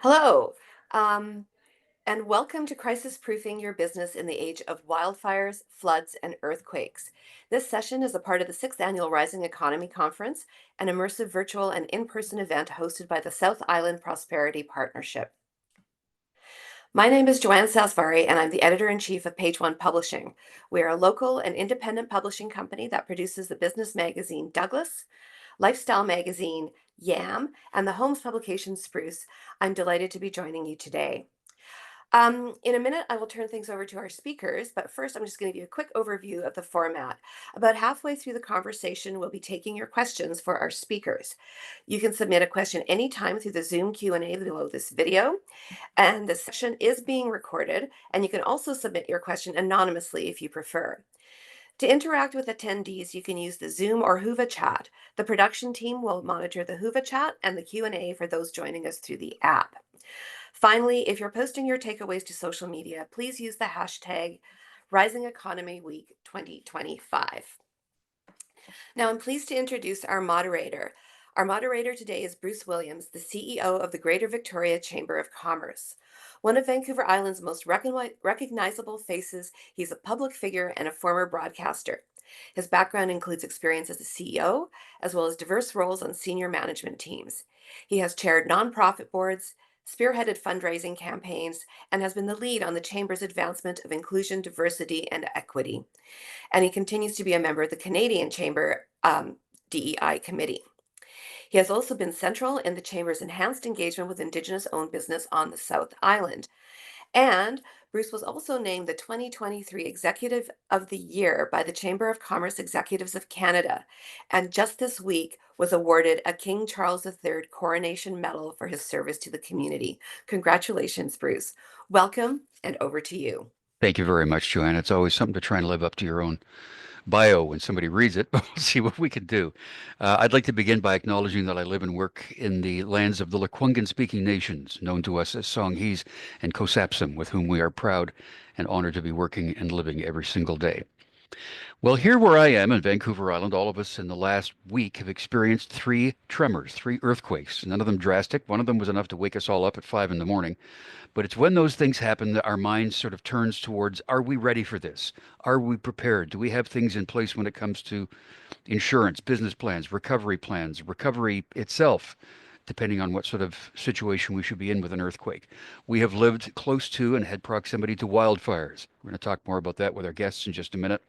Hello, um, and welcome to Crisis Proofing Your Business in the Age of Wildfires, Floods, and Earthquakes. This session is a part of the 6th Annual Rising Economy Conference, an immersive virtual and in-person event hosted by the South Island Prosperity Partnership. My name is Joanne Sasvari, and I'm the editor-in-chief of Page One Publishing. We are a local and independent publishing company that produces the business magazine Douglas, lifestyle magazine Yam, and the Holmes publication Spruce. I'm delighted to be joining you today. In a minute, I will turn things over to our speakers, but first I'm just going to give you a quick overview of the format. About halfway through the conversation, we'll be taking your questions for our speakers. You can submit a question anytime through the Zoom Q&A below this video, and the session is being recorded, and you can also submit your question anonymously if you prefer. To interact with attendees, you can use the Zoom or Whova chat. The production team will monitor the Whova chat and the Q&A for those joining us through the app. Finally, if you're posting your takeaways to social media, please use the hashtag Rising Economy Week 2025. Now, I'm pleased to introduce our moderator. Our moderator today is Bruce Williams, the CEO of the Greater Victoria Chamber of Commerce. One of Vancouver Island's most recognizable faces, he's a public figure and a former broadcaster. His background includes experience as a CEO, as well as diverse roles on senior management teams. He has chaired nonprofit boards, spearheaded fundraising campaigns, and has been the lead on the Chamber's advancement of inclusion, diversity, and equity. And he continues to be a member of the Canadian Chamber DEI Committee. He has also been central in the Chamber's enhanced engagement with Indigenous-owned business on the South Island. And Bruce was also named the 2023 Executive of the Year by the Chamber of Commerce Executives of Canada, and just this week was awarded a King Charles III Coronation Medal for his service to the community. Congratulations, Bruce. Welcome, and over to you. Thank you very much, Joanne. It's always something to try and live up to your own bio when somebody reads it, but we'll see what we can do. I'd like to begin by acknowledging that I live and work in the lands of the Lekwungen-speaking nations, known to us as Songhees and Kosapsim, with whom we are proud and honored to be working and living every single day. Well, here where I am in Vancouver Island, all of us in the last week have experienced three tremors, three earthquakes, none of them drastic. One of them was enough to wake us all up at 5 in the morning. But it's when those things happen that our mind sort of turns towards, are we ready for this? Are we prepared? Do we have things in place when it comes to insurance, business plans, recovery itself, depending on what sort of situation we should be in with an earthquake? We have lived close to and had proximity to wildfires. We're going to talk more about that with our guests in just a minute.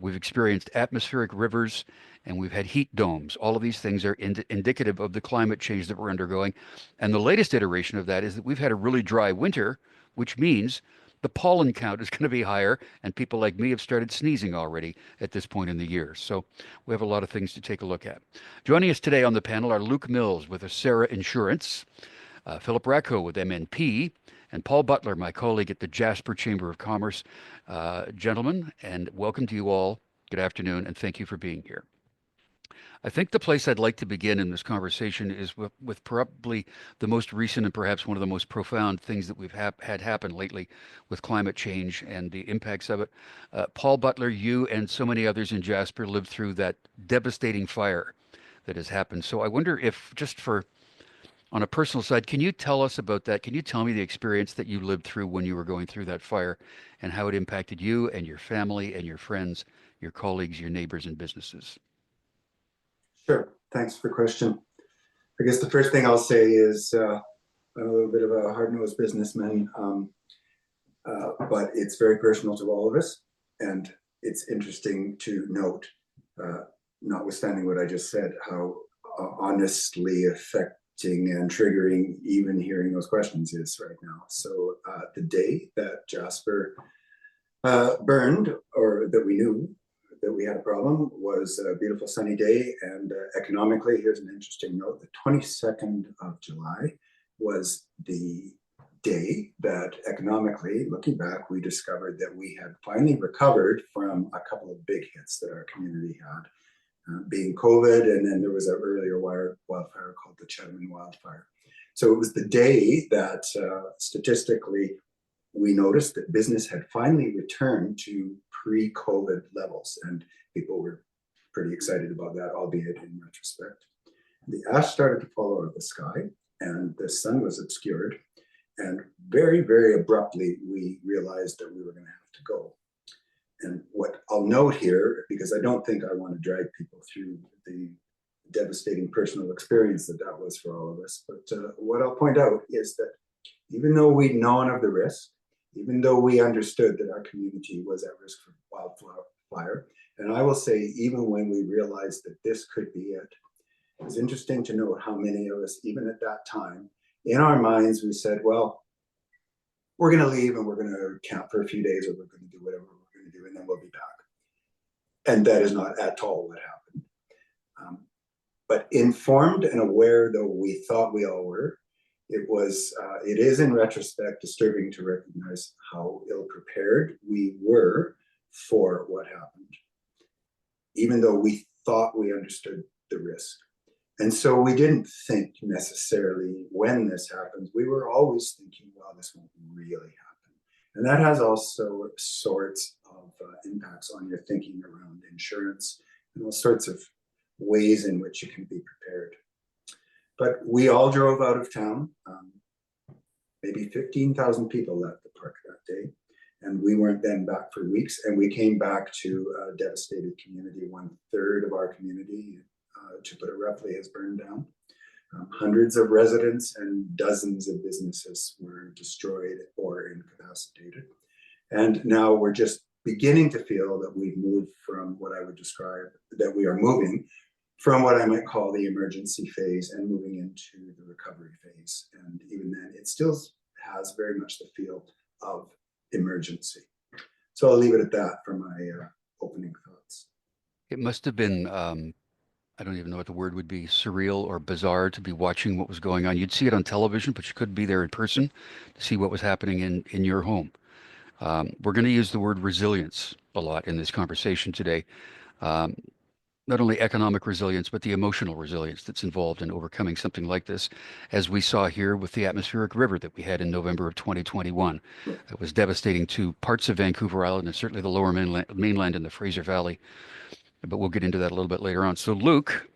We've experienced atmospheric rivers and we've had heat domes. All of these things are indicative of the climate change that we're undergoing. And the latest iteration of that is that we've had a really dry winter, which means the pollen count is going to be higher, and people like me have started sneezing already at this point in the year. So we have a lot of things to take a look at. Joining us today on the panel are Luke Mills with Acera Insurance, Philip Racco with MNP, and Paul Butler, my colleague at the Jasper Chamber of Commerce. Gentlemen, and welcome to you all. Good afternoon, and thank you for being here. I think the place I'd like to begin in this conversation is with probably the most recent and perhaps one of the most profound things that we've had happen lately with climate change and the impacts of it. Paul Butler, you and so many others in Jasper lived through that devastating fire that has happened. So I wonder if, just for on a personal side, can you tell us about that? Can you tell me the experience that you lived through when you were going through that fire and how it impacted you and your family and your friends, your colleagues, your neighbors, and businesses? Sure. Thanks for the question. I guess the first thing I'll say is I'm a little bit of a hard-nosed businessman, but it's very personal to all of us. And it's interesting to note, notwithstanding what I just said, how honestly affecting and triggering even hearing those questions is right now. So the day that Jasper burned, or that we knew that we had a problem, was a beautiful sunny day. And economically, here's an interesting note: the 22nd of July was the day that economically, looking back, we discovered that we had finally recovered from a couple of big hits that our community had, being COVID, and then there was an earlier wildfire called the Chatham wildfire. So it was the day that statistically we noticed that business had finally returned to pre-COVID levels, and people were pretty excited about that, albeit in retrospect. The ash started to fall out of the sky, and the sun was obscured. And very, very abruptly, we realized that we were going to have to go. And what I'll note here, because I don't think I want to drag people through the devastating personal experience that that was for all of us, but what I'll point out is that even though we'd known of the risk, even though we understood that our community was at risk for wildfire, and I will say, even when we realized that this could be it, it was interesting to note how many of us, even at that time, in our minds, we said, well, we're going to leave and we're going to camp for a few days, or we're going to do whatever we're going to do, and then we'll be back. And that is not at all what happened. But informed and aware, though we thought we all were, it is in retrospect disturbing to recognize how ill prepared we were for what happened, even though we thought we understood the risk. And so we didn't think necessarily when this happens, we were always thinking, well, this won't really happen. And that has also sorts of impacts on your thinking around insurance and all sorts of ways in which you can be prepared. But we all drove out of town. Maybe 15,000 people left the park that day. And we weren't then back for weeks. And we came back to a devastated community. 1/3 of our community, to put it roughly, has burned down. Hundreds of residents and dozens of businesses were destroyed or incapacitated. And now we're just beginning to feel that we've moved from what I would describe, that we are moving from what I might call the emergency phase and moving into the recovery phase. And even then, it still has very much the feel of emergency. So I'll leave it at that for my opening thoughts. It must have been, I don't even know what the word would be, surreal or bizarre to be watching what was going on. You'd see it on television, but you couldn't be there in person to see what was happening in your home. We're going to use the word resilience a lot in this conversation today. Um, Not only economic resilience, but the emotional resilience that's involved in overcoming something like this, as we saw here with the atmospheric river that we had in November of 2021. It was devastating to parts of Vancouver Island and certainly the lower mainland and the Fraser Valley. But we'll get into that a little bit later on. So, Luke,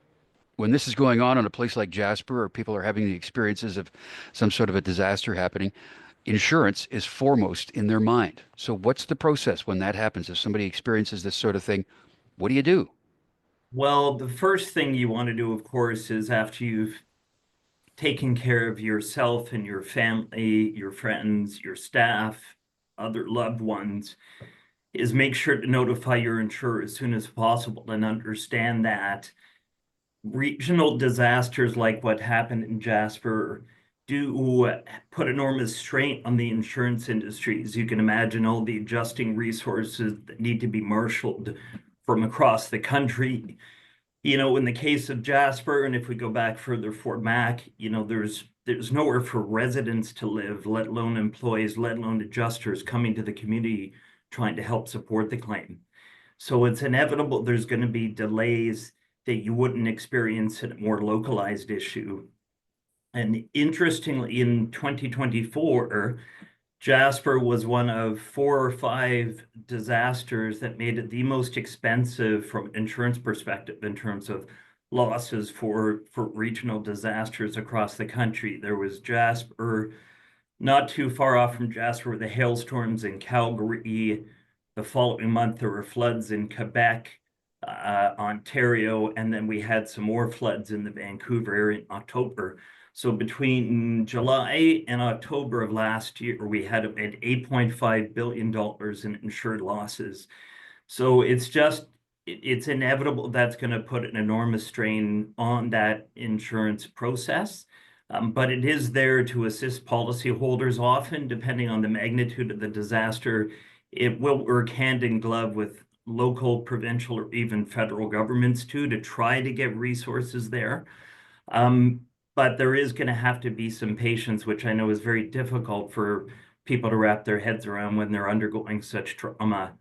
when this is going on in a place like Jasper, or people are having the experiences of some sort of a disaster happening, insurance is foremost in their mind. So, what's the process when that happens? If somebody experiences this sort of thing, what do you do? Well, the first thing you want to do, of course, is after you've taken care of yourself and your family, your friends, your staff, other loved ones, is make sure to notify your insurer as soon as possible and understand that regional disasters like what happened in Jasper do put enormous strain on the insurance industry. As you can imagine, all the adjusting resources that need to be marshaled from across the country. In the case of Jasper, and if we go back further, Fort Mac, there's nowhere for residents to live, let alone employees, let alone adjusters coming to the community trying to help support the claim. So it's inevitable there's going to be delays that you wouldn't experience in a more localized issue. And interestingly, in 2024, Jasper was one of 4 or 5 disasters that made it the most expensive from an insurance perspective in terms of losses for regional disasters across the country. There was Jasper, not too far off from Jasper, were the hailstorms in Calgary. The following month, there were floods in Quebec, Ontario, and then we had some more floods in the Vancouver area in October. So between July and October of last year, we had $8.5 billion in insured losses. So it's inevitable that's going to put an enormous strain on that insurance process. But it is there to assist policyholders. Often, depending on the magnitude of the disaster, it will work hand in glove with local, provincial, or even federal governments too, to try to get resources there. But there is going to have to be some patience, which I know is very difficult for people to wrap their heads around when they're undergoing such trauma.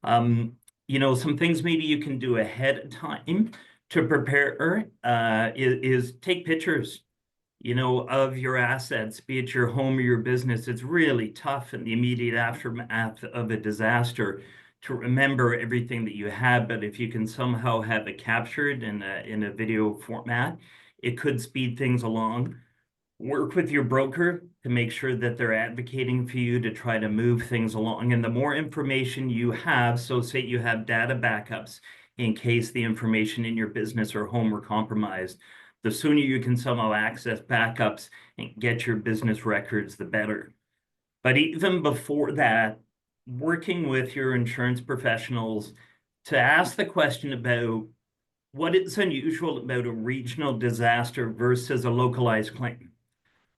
Some things maybe you can do ahead of time to prepare is take pictures, of your assets, be it your home or your business. It's really tough in the immediate aftermath of a disaster to remember everything that you have, but if you can somehow have it captured in a video format, it could speed things along. Work with your broker to make sure that they're advocating for you to try to move things along. And the more information you have, so say you have data backups in case the information in your business or home were compromised, the sooner you can somehow access backups and get your business records, the better. But even before that, working with your insurance professionals to ask the question about what is unusual about a regional disaster versus a localized claim.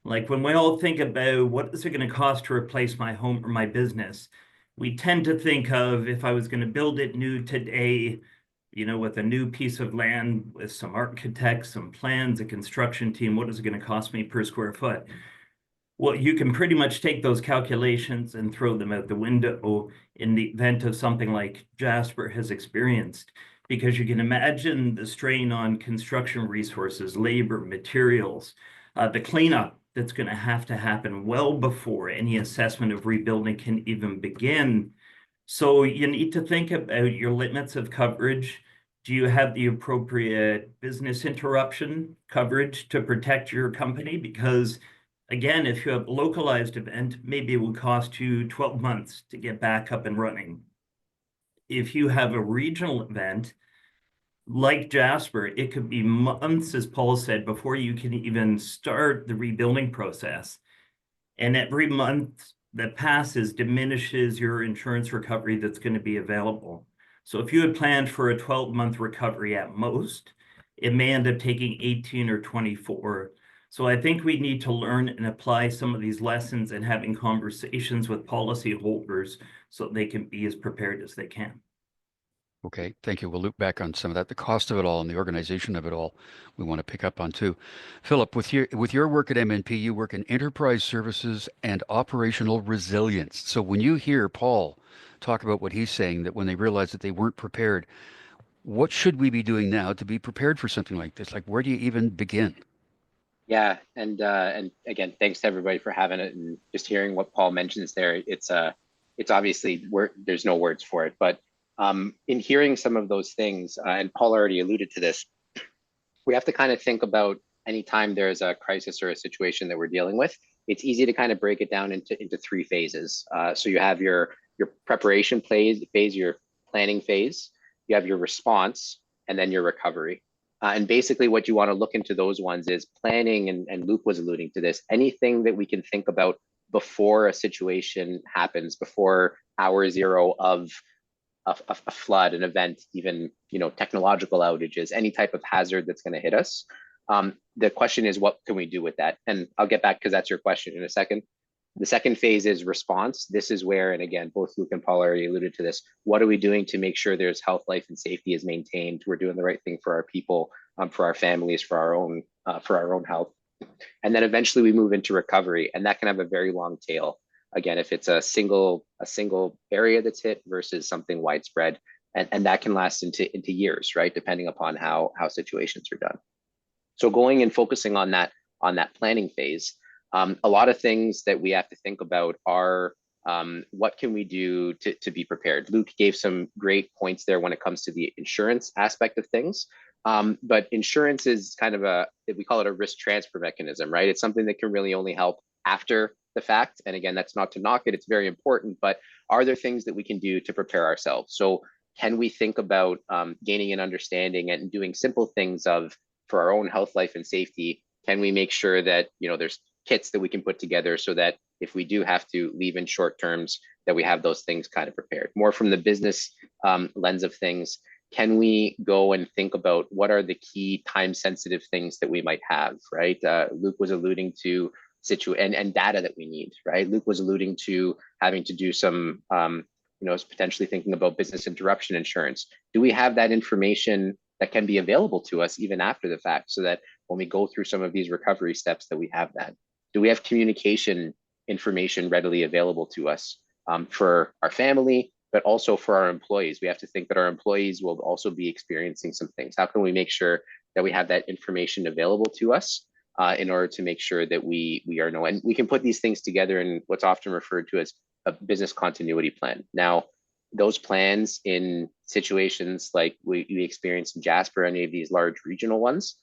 Like when we all think about what is it going to cost to replace my home or my business, we tend to think of if I was going to build it new today, with a new piece of land, with some architects, some plans, a construction team, what is it going to cost me per square foot? Well, you can pretty much take those calculations and throw them out the window in the event of something like Jasper has experienced, because you can imagine the strain on construction resources, labor, materials, the cleanup that's going to have to happen well before any assessment of rebuilding can even begin. So you need to think about your limits of coverage. Do you have the appropriate business interruption coverage to protect your company? Because again, if you have a localized event, maybe it will cost you 12 months to get back up and running. If you have a regional event, like Jasper, it could be months, as Paul said, before you can even start the rebuilding process. And every month that passes diminishes your insurance recovery that's going to be available. So if you had planned for a 12-month recovery at most, it may end up taking 18 or 24. So I think we need to learn and apply some of these lessons and having conversations with policyholders so they can be as prepared as they can. Okay, thank you. We'll loop back on some of that. The cost of it all and the organization of it all, we want to pick up on too. Philip, with your work at MNP, you work in enterprise services and operational resilience. So when you hear Paul talk about what he's saying, that when they realized that they weren't prepared, what should we be doing now to be prepared for something like this? Like, where do you even begin? Yeah, and again, thanks to everybody for having it and just hearing what Paul mentions there. It's obviously there's no words for it, but in hearing some of those things, and Paul already alluded to this, we have to kind of think about anytime there's a crisis or a situation that we're dealing with. It's easy to kind of break it down into three phases. So you have your preparation phase, your planning phase, you have your response, and then your recovery. And basically what you want to look into those ones is planning, and Luke was alluding to this, anything that we can think about before a situation happens, before hour zero of a flood, an event, even technological outages, any type of hazard that's going to hit us. The question is, what can we do with that? And I'll get back because that's your question in a second. The second phase is response. This is where, and again, both Luke and Paul already alluded to this, what are we doing to make sure there's health, life, and safety is maintained? We're doing the right thing for our people, for our families, for our own health. And then eventually we move into recovery, and that can have a very long tail. Again, if it's a single area that's hit versus something widespread, and that can last into years, right? Depending upon how situations are done. So going and focusing on that planning phase, a lot of things that we have to think about are what can we do to be prepared? Luke gave some great points there when it comes to the insurance aspect of things. But insurance is kind of we call it a risk transfer mechanism, right? It's something that can really only help after the fact. And again, that's not to knock it, it's very important, but are there things that we can do to prepare ourselves? So can we think about gaining an understanding and doing simple things for our own health, life, and safety? Can we make sure that there's kits that we can put together so that if we do have to leave in short terms, that we have those things kind of prepared? More from the business lens of things, can we go and think about what are the key time sensitive things that we might have, right? Luke was alluding to and data that we need, right? Luke was alluding to having to do some, potentially thinking about business interruption insurance. Do we have that information that can be available to us even after the fact, so that when we go through some of these recovery steps that we have that? Do we have communication information readily available to us for our family, but also for our employees? We have to think that our employees will also be experiencing some things. How can we make sure that we have that information available to us in order to make sure that we are knowing? And we can put these things together in what's often referred to as a business continuity plan. Now, those plans in situations like we experienced in Jasper, any of these large regional ones,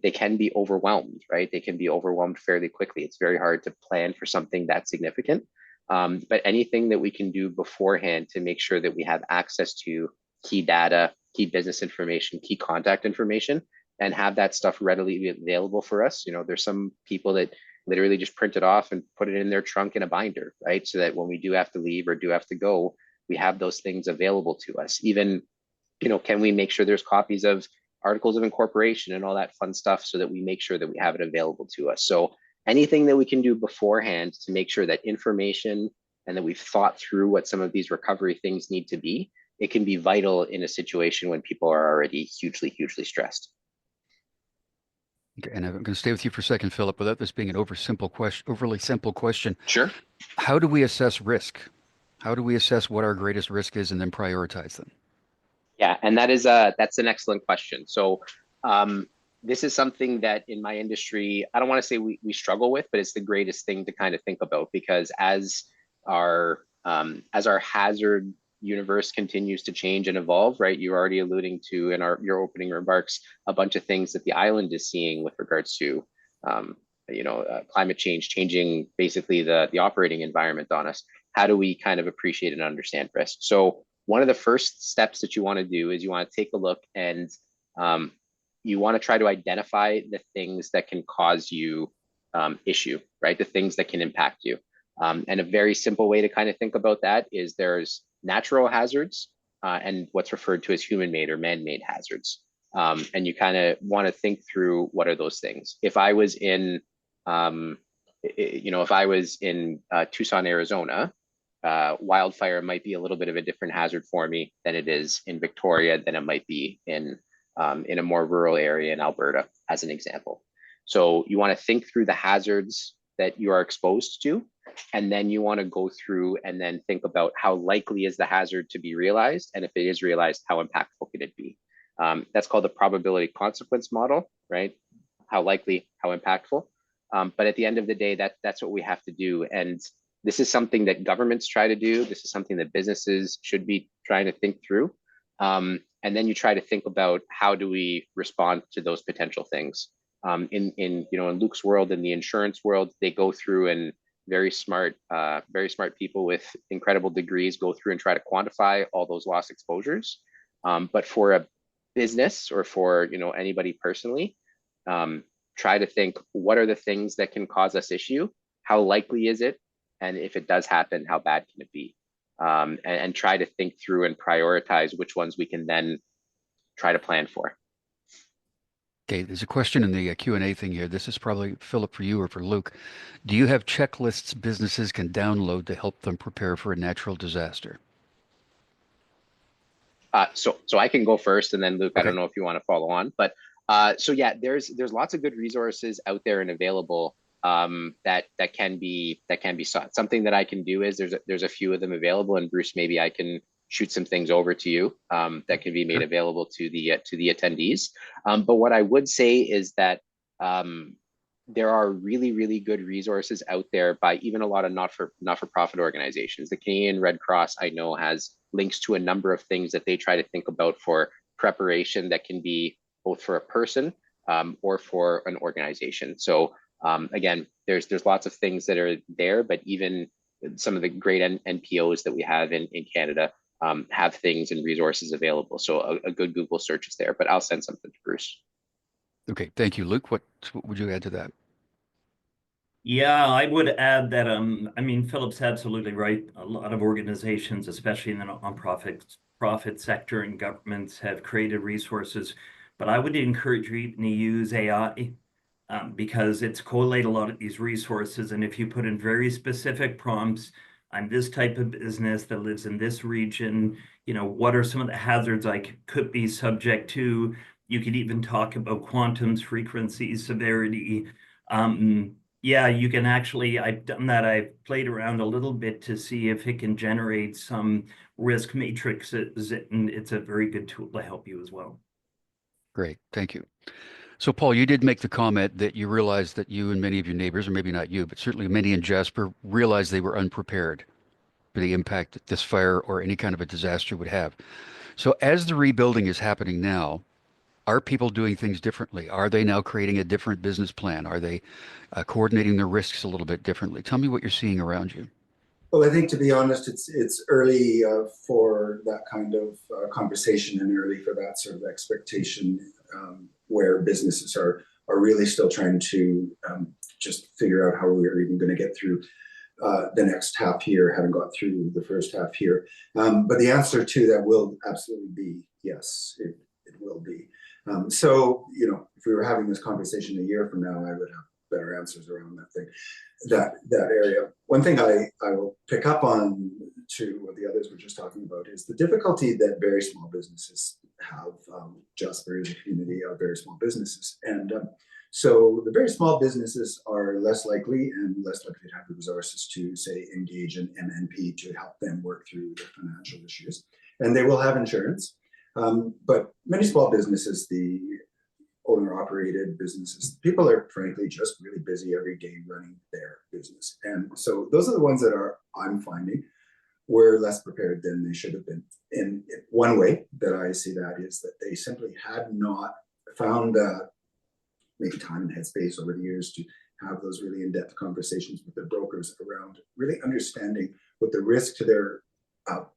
they can be overwhelmed, right? They can be overwhelmed fairly quickly. It's very hard to plan for something that significant. But anything that we can do beforehand to make sure that we have access to key data, key business information, key contact information, and have that stuff readily available for us. There's some people that literally just print it off and put it in their trunk in a binder, right? So that when we do have to leave or do have to go, we have those things available to us. Even, can we make sure there's copies of articles of incorporation and all that fun stuff so that we make sure that we have it available to us? So anything that we can do beforehand to make sure that information and that we've thought through what some of these recovery things need to be, it can be vital in a situation when people are already hugely, hugely stressed. Okay, and I'm going to stay with you for a second, Philip, without this being an overly simple question. Sure. How do we assess risk? How do we assess what our greatest risk is and then prioritize them? Yeah, and that's an excellent question. So this is something that in my industry, I don't want to say we struggle with, but it's the greatest thing to kind of think about, because as our hazard universe continues to change and evolve, right? You're already alluding to in your opening remarks a bunch of things that the island is seeing with regards to climate change changing basically the operating environment on us. How do we kind of appreciate and understand risk? So one of the first steps that you want to do is you want to take a look and you want to try to identify the things that can cause you issue, right? The things that can impact you. And a very simple way to kind of think about that is there's natural hazards and what's referred to as human-made or man-made hazards. And you kind of want to think through what are those things. If I was in, Tucson, Arizona, wildfire might be a little bit of a different hazard for me than it is in Victoria, than it might be in a more rural area in Alberta, as an example. So you want to think through the hazards that you are exposed to, and then you want to go through and then think about how likely is the hazard to be realized, and if it is realized, how impactful could it be? That's called the probability consequence model, right? How likely, how impactful. But at the end of the day, that's what we have to do. And this is something that governments try to do. This is something that businesses should be trying to think through. And then you try to think about how do we respond to those potential things. In Luke's world, in the insurance world, they go through and very smart people with incredible degrees go through and try to quantify all those loss exposures. But for a business or for anybody personally, try to think, what are the things that can cause us issue? How likely is it? And if it does happen, how bad can it be? And try to think through and prioritize which ones we can then try to plan for. Okay, there's a question in the Q&A thing here. This is probably, Philip, for you or for Luke. Do you have checklists businesses can download to help them prepare for a natural disaster? So I can go first, and then Luke, Okay. I don't know if you want to follow on, but so yeah, there's lots of good resources out there and available that can be sought. Something that I can do is there's a few of them available, and Bruce, maybe I can shoot some things over to you that can be made available to the attendees. But what I would say is that there are really, really good resources out there by even a lot of not-for-profit organizations. The Canadian Red Cross, I know, has links to a number of things that they try to think about for preparation that can be both for a person or for an organization. So again, there's lots of things that are there, but even some of the great NPOs that we have in Canada have things and resources available. So a good Google search is there, but I'll send something to Bruce. Okay, thank you. Luke, what would you add to that? Yeah, I would add that Philip's absolutely right. A lot of organizations, especially in the profit sector and governments, have created resources, but I would encourage you to use AI because it's collate a lot of these resources. And if you put in very specific prompts, I'm this type of business that lives in this region, what are some of the hazards I could be subject to? You could even talk about quantums, frequency, severity. Yeah, you can actually, I've done that. I've played around a little bit to see if it can generate some risk matrices, and it's a very good tool to help you as well. Great, thank you. So, Paul, you did make the comment that you realized that you and many of your neighbors, or maybe not you, but certainly many in Jasper, realized they were unprepared for the impact that this fire or any kind of a disaster would have. So as the rebuilding is happening now, Are people doing things differently? Are they now creating a different business plan? Are they coordinating their risks a little bit differently? Tell me what you're seeing around you. Well, I think to be honest, it's early for that kind of conversation and early for that sort of expectation where businesses are really still trying to just figure out how we're even going to get through the next half year, having got through the first half year. But the answer to that will absolutely be yes, it will be. So, you know, if we were having this conversation a year from now, I would have better answers around that thing, that area. One thing I will pick up on to what the others were just talking about is the difficulty that very small businesses have. Jasper is a community of very small businesses, and so the very small businesses are less likely to have the resources to, say, engage an MNP to help them work through their financial issues. And they will have insurance. But many small businesses, the owner-operated businesses, people are frankly just really busy every day running their business. And so those are the ones that I'm finding, were less prepared than they should have been. And one way that I see that is that they simply had not found maybe time and headspace over the years to have those really in-depth conversations with their brokers around really understanding what the risk to their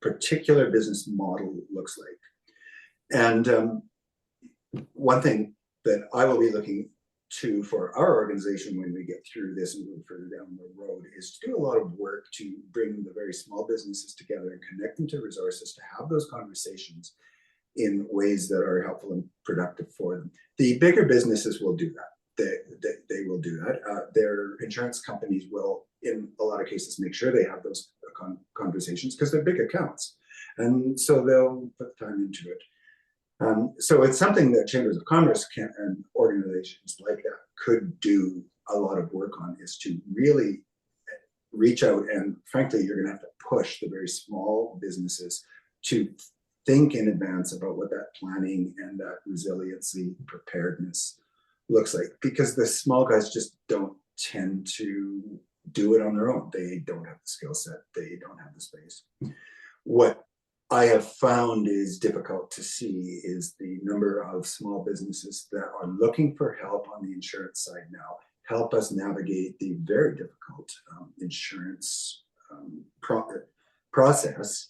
particular business model looks like. And one thing that I will be looking to for our organization when we get through this and move further down the road is to do a lot of work to bring the very small businesses together and connect them to resources to have those conversations in ways that are helpful and productive for them. The bigger businesses will do that. They will do that. Their insurance companies will, in a lot of cases, make sure they have those conversations because they're big accounts. And so they'll put the time into it. So it's something that chambers of commerce and organizations like that could do a lot of work on, is to really reach out, and frankly, you're going to have to push the very small businesses to think in advance about what that planning and that resiliency preparedness looks like, because the small guys just don't tend to do it on their own. They don't have the skill set. They don't have the space. What I have found is difficult to see is the number of small businesses that are looking for help on the insurance side now. Help us navigate the very difficult insurance process.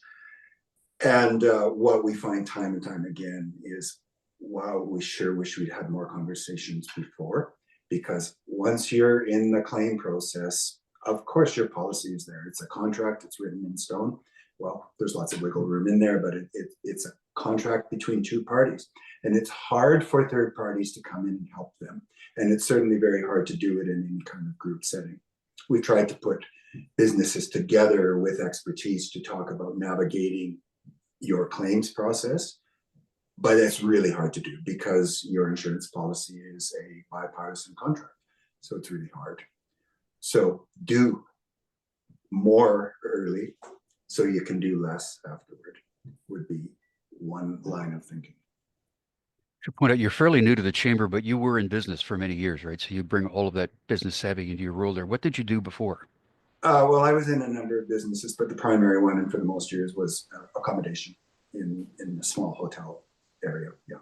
And what we find time and time again is, wow, we sure wish we'd had more conversations before, because once you're in the claim process, of course your policy is there. It's a contract, it's written in stone. Well, there's lots of wiggle room in there, but it's a contract between two parties. And it's hard for third parties to come in and help them. And it's certainly very hard to do it in any kind of group setting. We tried to put businesses together with expertise to talk about navigating your claims process, but it's really hard to do because your insurance policy is a bipartisan contract. So it's really hard. So do more early so you can do less afterward, would be one line of thinking. To point out, you're fairly new to the chamber, but you were in business for many years, right? So you bring all of that business savvy into your role there. What did you do before? Well, I was in a number of businesses, but the primary one, and for the most years, was accommodation in a small hotel area. Yeah.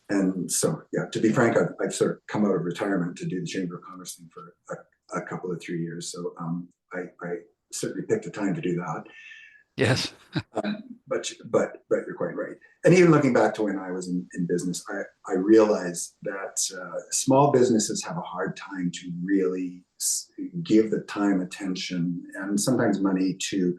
And so, yeah, to be frank, I've sort of come out of retirement to do the Chamber of Commerce thing for a couple of 3 years. So I certainly picked a time to do that. Yes. But you're quite right. And even looking back to when I was in business, I realized that small businesses have a hard time to really give the time, attention, and sometimes money to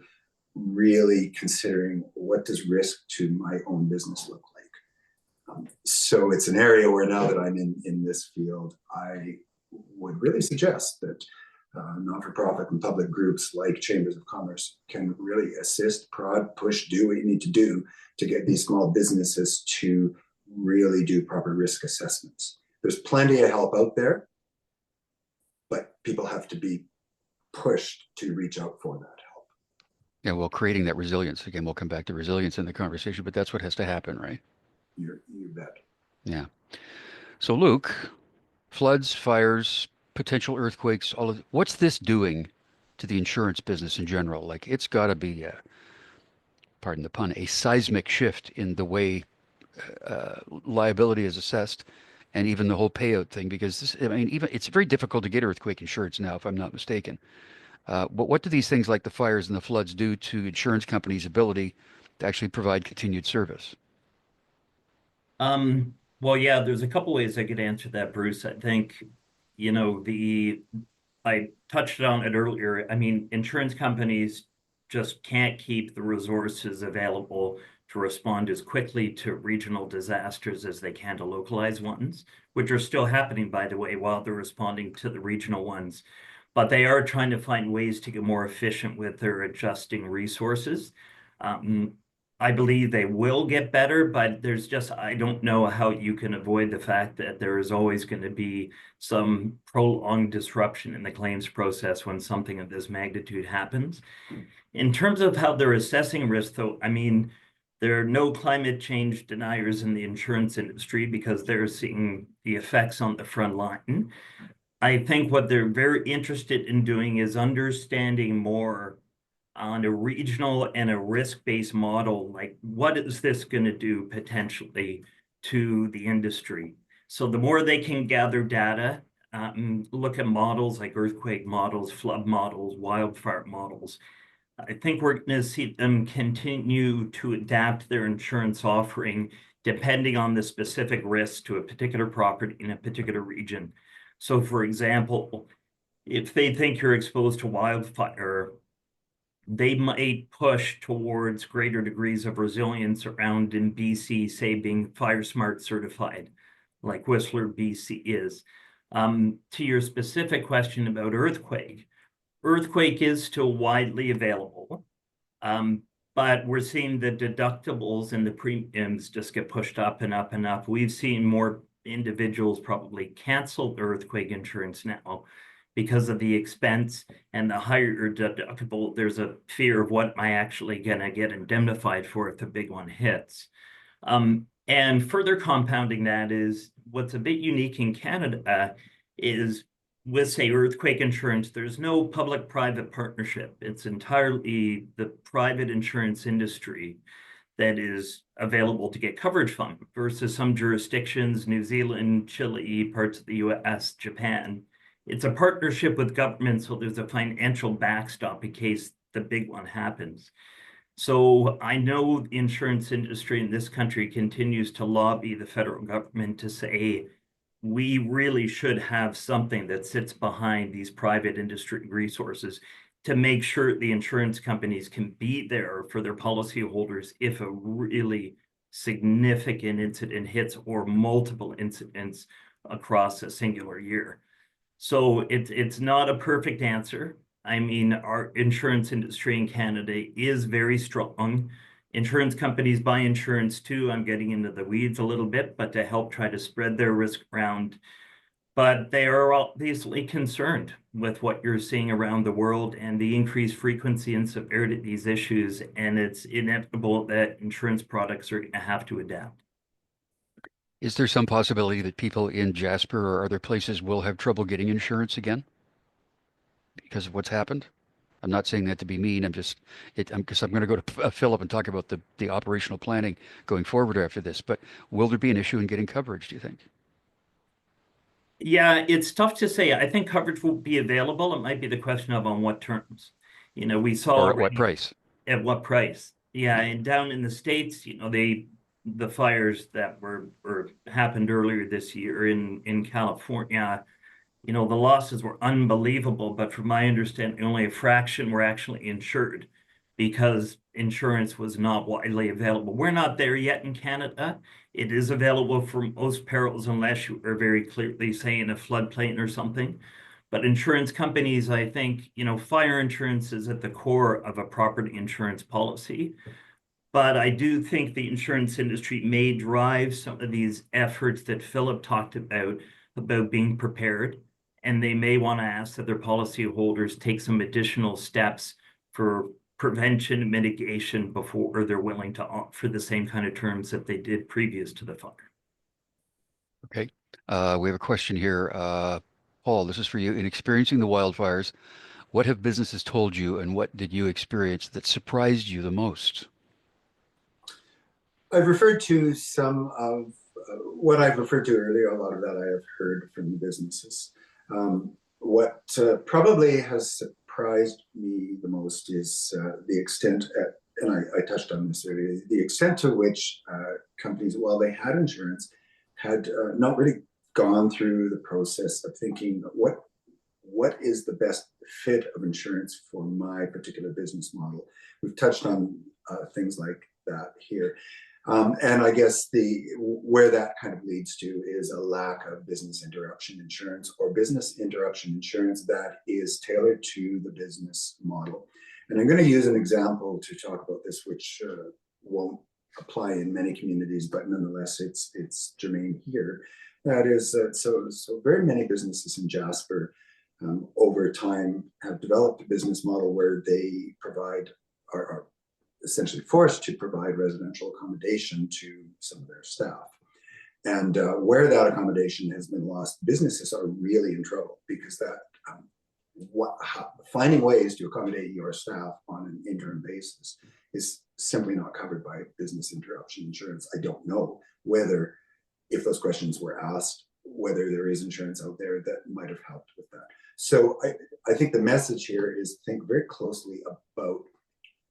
really considering, what does risk to my own business look like? So it's an area where, now that I'm in this field, I would really suggest that not-for-profit and public groups like chambers of commerce can really assist, prod, push, do what you need to do to get these small businesses to really do proper risk assessments. There's plenty of help out there, but people have to be pushed to reach out for that help. Yeah, well, creating that resilience, again, we'll come back to resilience in the conversation, but that's what has to happen, right? You bet. Yeah. So Luke, floods, fires, potential earthquakes, what's this doing to the insurance business in general? Like, it's got to be, pardon the pun, a seismic shift in the way liability is assessed, and even the whole payout thing. Because this, I mean, even it's very difficult to get earthquake insurance now, if I'm not mistaken. But what do these things like the fires and the floods do to insurance companies' ability to actually provide continued service? Well, yeah, there's a couple ways I could answer that, Bruce. I think, I touched on it earlier. I mean, insurance companies just can't keep the resources available to respond as quickly to regional disasters as they can to localized ones, which are still happening, by the way, while they're responding to the regional ones. But they are trying to find ways to get more efficient with their adjusting resources. Um, I believe they will get better, but I don't know how you can avoid the fact that there is always going to be some prolonged disruption in the claims process when something of this magnitude happens. In terms of how they're assessing risk, though, I mean, there are no climate change deniers in the insurance industry because they're seeing the effects on the front line. I think what they're very interested in doing is understanding more on a regional and a risk-based model, like what is this going to do potentially to the industry? So the more they can gather data, look at models like earthquake models, flood models, wildfire models, I think we're going to see them continue to adapt their insurance offering depending on the specific risk to a particular property in a particular region. So for example, if they think you're exposed to wildfire, they might push towards greater degrees of resilience around in BC, say being Fire Smart certified, like Whistler, BC is. To your specific question about earthquake is still widely available, but we're seeing the deductibles and the premiums just get pushed up and up and up. We've seen more individuals probably cancel their earthquake insurance now because of the expense and the higher deductible. There's a fear of what am I actually going to get indemnified for if the big one hits. And further compounding that is what's a bit unique in Canada is with, say, earthquake insurance, there's no public-private partnership. It's entirely the private insurance industry that is available to get coverage from versus some jurisdictions, New Zealand, Chile, parts of the US, Japan. It's a partnership with government, so there's a financial backstop in case the big one happens. So I know the insurance industry in this country continues to lobby the federal government to say, we really should have something that sits behind these private industry resources to make sure the insurance companies can be there for their policyholders if a really significant incident hits or multiple incidents across a singular year. So it's not a perfect answer. I mean, our insurance industry in Canada is very strong. Insurance companies buy insurance too. I'm getting into the weeds a little bit, but to help try to spread their risk around. But they are obviously concerned with what you're seeing around the world and the increased frequency and severity of these issues. And it's inevitable that insurance products are going to have to adapt. Is there some possibility that people in Jasper or other places will have trouble getting insurance again because of what's happened? I'm not saying that to be mean. Because I'm going to go to Philip and talk about the operational planning going forward after this. But will there be an issue in getting coverage, do you think? Yeah, it's tough to say. I think coverage will be available. It might be the question of on what terms. We saw Or at what already price? at what price. Yeah, Yeah. and down in the States, the fires that were or happened earlier this year in California, the losses were unbelievable, but from my understanding, only a fraction were actually insured because insurance was not widely available. We're not there yet in Canada. It is available for most perils unless you are very clearly saying a floodplain or something. But insurance companies, I think, fire insurance is at the core of a property insurance policy. But I do think the insurance industry may drive some of these efforts that Philip talked about being prepared. And they may want to ask that their policyholders take some additional steps for prevention and mitigation before they're willing to opt for the same kind of terms that they did previous to the fire. Okay. We have a question here. Paul, this is for you. In experiencing the wildfires, what have businesses told you and what did you experience that surprised you the most? I've referred to some of what I've referred to earlier. A lot of that I have heard from the businesses. What probably has surprised me the most is the extent, and I touched on this earlier, the extent to which companies, while they had insurance, had not really gone through the process of thinking what is the best fit of insurance for my particular business model. We've touched on things like that here. And I guess where that kind of leads to is a lack of business interruption insurance or business interruption insurance that is tailored to the business model. And I'm going to use an example to talk about this, which won't apply in many communities, but nonetheless, it's germane here. That is, so very many businesses in Jasper over time have developed a business model where they provide are essentially forced to provide residential accommodation to some of their staff. And where that accommodation has been lost, businesses are really in trouble because finding ways to accommodate your staff on an interim basis is simply not covered by business interruption insurance. I don't know whether, if those questions were asked, whether there is insurance out there that might have helped with that. So I think the message here is think very closely about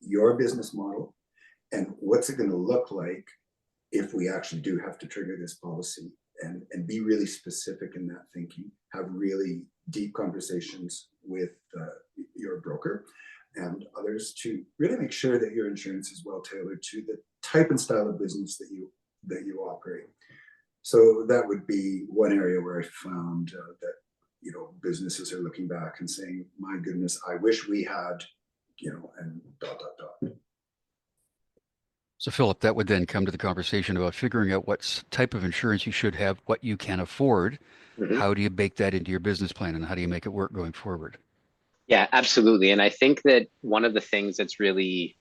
your business model and what's it going to look like if we actually do have to trigger this policy, and be really specific in that thinking, have really deep conversations with your broker and others to really make sure that your insurance is well tailored to the type and style of business that you operate. So that would be one area where I found that businesses are looking back and saying, my goodness, I wish we had, and ... So Philip, that would then come to the conversation about figuring out what type of insurance you should have, what you can afford. Mhm. How do you bake that into your business plan, and how do you make it work going forward? Yeah, absolutely. And I think that one of the things that's really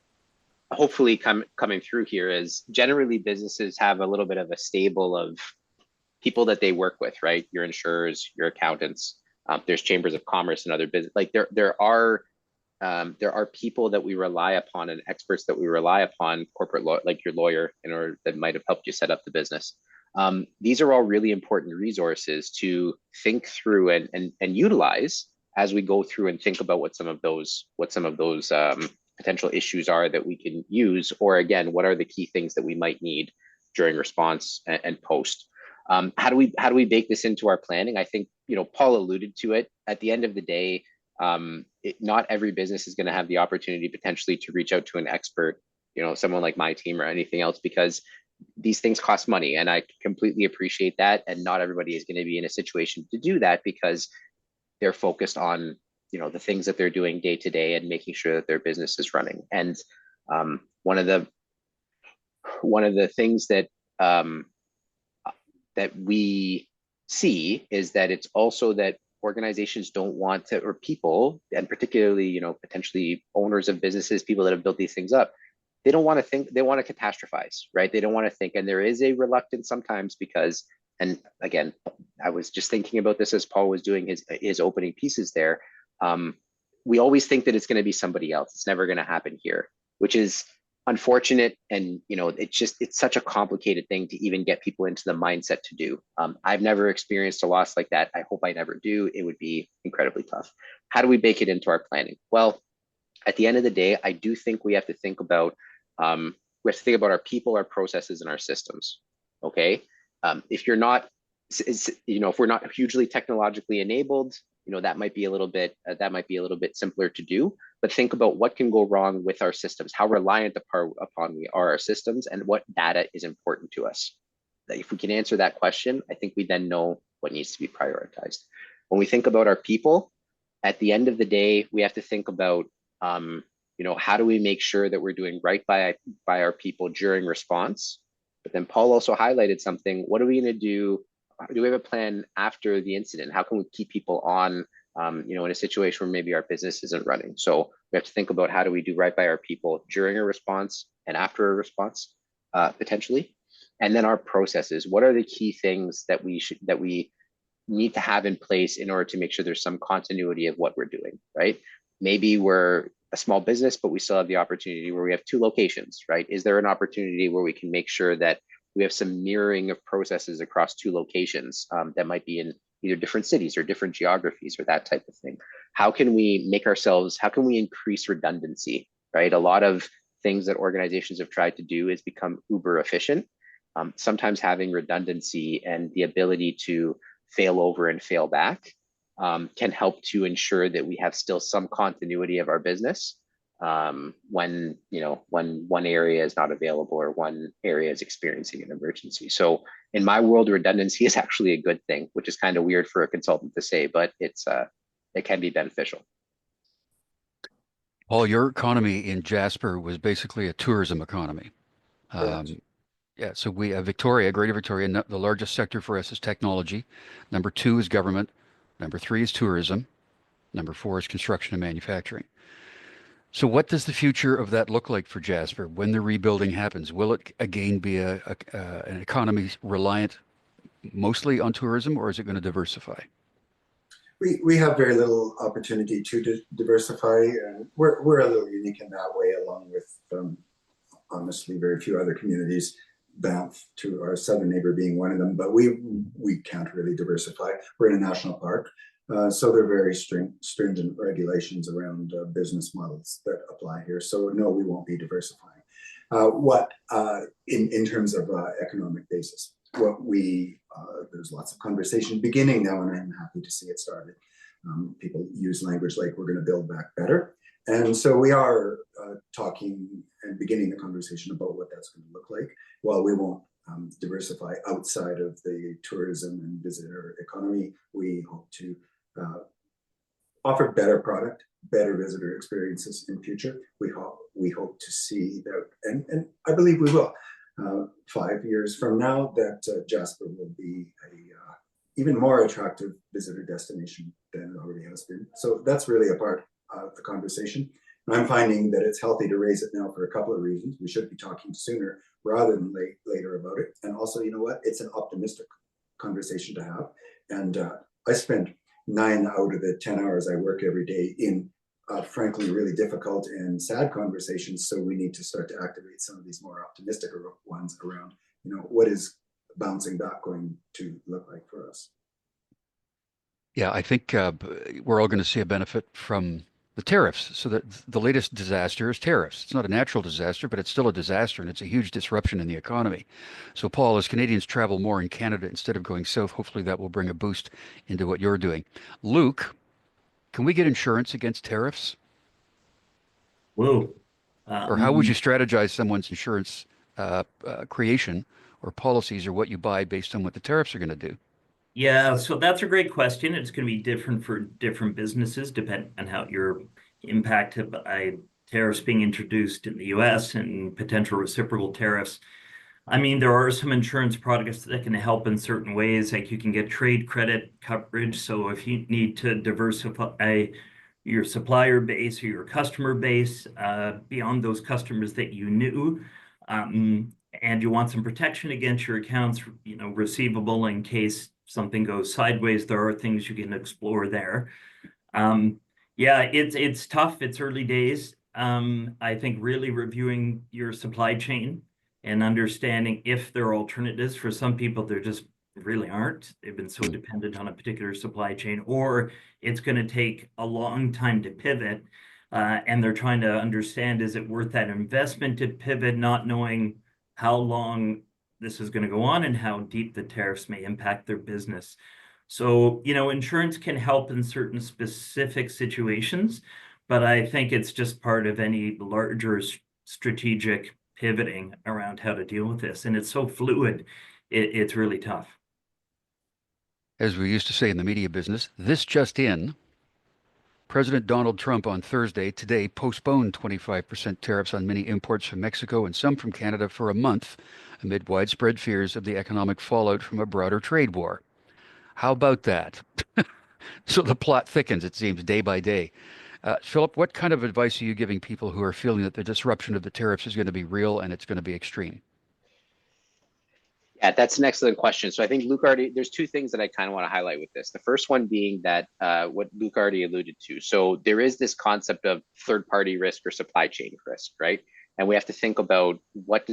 hopefully coming through here is generally businesses have a little bit of a stable of people that they work with, right? Your insurers, your accountants, there's chambers of commerce and other business. Like there are people that we rely upon and experts that we rely upon, corporate law, like your lawyer, in order that might have helped you set up the business. These are all really important resources to think through and utilize as we go through and think about what some of those potential issues are that we can use, or again, what are the key things that we might need during response and post. How do we bake this into our planning? I think Paul alluded to it. At the end of the day, not every business is going to have the opportunity potentially to reach out to an expert, someone like my team or anything else, because these things cost money, and I completely appreciate that. And not everybody is going to be in a situation to do that because they're focused on the things that they're doing day to day and making sure that their business is running. And one of the things that that we see is that it's also that organizations don't want to, or people, and particularly potentially owners of businesses, people that have built these things up, they don't want to think, they want to catastrophize, right? They don't want to think, and there is a reluctance sometimes because, and again, I was just thinking about this as Paul was doing his opening pieces there. We always think that it's going to be somebody else. It's never going to happen here, which is unfortunate. And it's such a complicated thing to even get people into the mindset to do. I've never experienced a loss like that. I hope I never do. It would be incredibly tough. How do we bake it into our planning? Well, at the end of the day, I do think we have to think about our people, our processes, and our systems. Okay, if you're not, if we're not hugely technologically enabled, that might be a little bit simpler to do. But think about what can go wrong with our systems, how reliant upon we are our systems, and what data is important to us. If we can answer that question, I think we then know what needs to be prioritized. When we think about our people, at the end of the day, we have to think about how do we make sure that we're doing right by our people during response. But then Paul also highlighted something. What are we going to do? Do we have a plan after the incident? How can we keep people on, in a situation where maybe our business isn't running? So we have to think about how do we do right by our people during a response and after a response, potentially. And then our processes. What are the key things that we need to have in place in order to make sure there's some continuity of what we're doing, right? Maybe we're a small business, but we still have the opportunity where we have two locations, right? Is there an opportunity where we can make sure that we have some mirroring of processes across two locations that might be in either different cities or different geographies or that type of thing? How can we how can we increase redundancy, right? A lot of things that organizations have tried to do is become uber efficient. Sometimes having redundancy and the ability to fail over and fail back can help to ensure that we have still some continuity of our business when one area is not available or one area is experiencing an emergency. So in my world, redundancy is actually a good thing, which is kind of weird for a consultant to say, but it can be beneficial. Paul, your economy in Jasper was basically a tourism economy. Correct. Yeah, so we have Victoria, Greater Victoria, the largest sector for us is technology. Number two is government. Number three is tourism. Number four is construction and manufacturing. So what does the future of that look like for Jasper when the rebuilding happens? Will it again be an economy reliant mostly on tourism, or is it going to diversify? We have very little opportunity to diversify, and we're a little unique in that way, along with honestly very few other communities. Banff, to our southern neighbor, being one of them, but we can't really diversify. We're in a national park, so there are very stringent regulations around business models that apply here. So no, we won't be diversifying. What in terms of economic basis, there's lots of conversation beginning now, and I'm happy to see it started. People use language like we're going to build back better. And so we are talking and beginning the conversation about what that's going to look like. While we won't diversify outside of the tourism and visitor economy, we hope to offer better product, better visitor experiences in future. We hope to see that, and I believe we will. 5 years from now, that Jasper will be a even more attractive visitor destination than it already has been. So that's really a part of the conversation. And I'm finding that it's healthy to raise it now for a couple of reasons. We should be talking sooner rather than later about it. And also, you know what? It's an optimistic conversation to have. And I spend 9 out of the 10 hours I work every day in frankly really difficult and sad conversations. So we need to start to activate some of these more optimistic ones around, what is bouncing back going to look like for us. Yeah, I think we're all going to see a benefit from the tariffs. So that the latest disaster is tariffs. It's not a natural disaster, but it's still a disaster, and it's a huge disruption in the economy. So, Paul, as Canadians travel more in Canada instead of going south, hopefully that will bring a boost into what you're doing. Luke, can we get insurance against tariffs? Whoa. Or how would you strategize someone's insurance creation or policies or what you buy based on what the tariffs are going to do? Yeah, so that's a great question. It's going to be different for different businesses, depending on how you're impacted by tariffs being introduced in the US and potential reciprocal tariffs. I mean, there are some insurance products that can help in certain ways, like you can get trade credit coverage. So if you need to diversify your supplier base or your customer base beyond those customers that you knew, and you want some protection against your accounts, receivable in case something goes sideways, there are things you can explore there. Yeah, it's tough. It's early days. I think really reviewing your supply chain and understanding if there are alternatives. For some people, there just really aren't. They've been so dependent on a particular supply chain, or it's going to take a long time to pivot. And they're trying to understand, is it worth that investment to pivot, not knowing how long this is going to go on and how deep the tariffs may impact their business. So, insurance can help in certain specific situations, but I think it's just part of any larger strategic pivoting around how to deal with this. And it's so fluid, it's really tough. As we used to say in the media business, this just in, President Donald Trump on Thursday, today, postponed 25% tariffs on many imports from Mexico and some from Canada for a month amid widespread fears of the economic fallout from a broader trade war. How about that? So the plot thickens, it seems, day by day. Philip, what kind of advice are you giving people who are feeling that the disruption of the tariffs is going to be real and it's going to be extreme? Yeah, that's an excellent question. So I think Luke already, there's two things that I kind of want to highlight with this. The first one being that what Luke already alluded to. So there is this concept of third-party risk or supply chain risk, right? And we have to think about what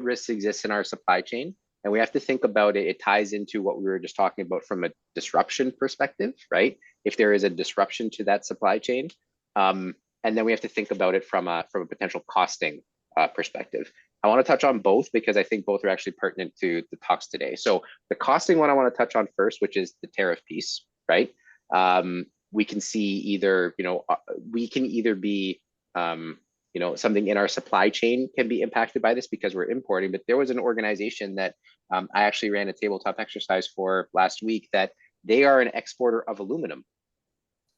risks exist in our supply chain. And we have to think about it. It ties into what we were just talking about from a disruption perspective, right? If there is a disruption to that supply chain, and then we have to think about it from a potential costing perspective. I want to touch on both because I think both are actually pertinent to the talks today. So the costing one I want to touch on first, which is the tariff piece, right? We can see either, we can either be, something in our supply chain can be impacted by this because we're importing. But there was an organization that I actually ran a tabletop exercise for last week that they are an exporter of aluminum.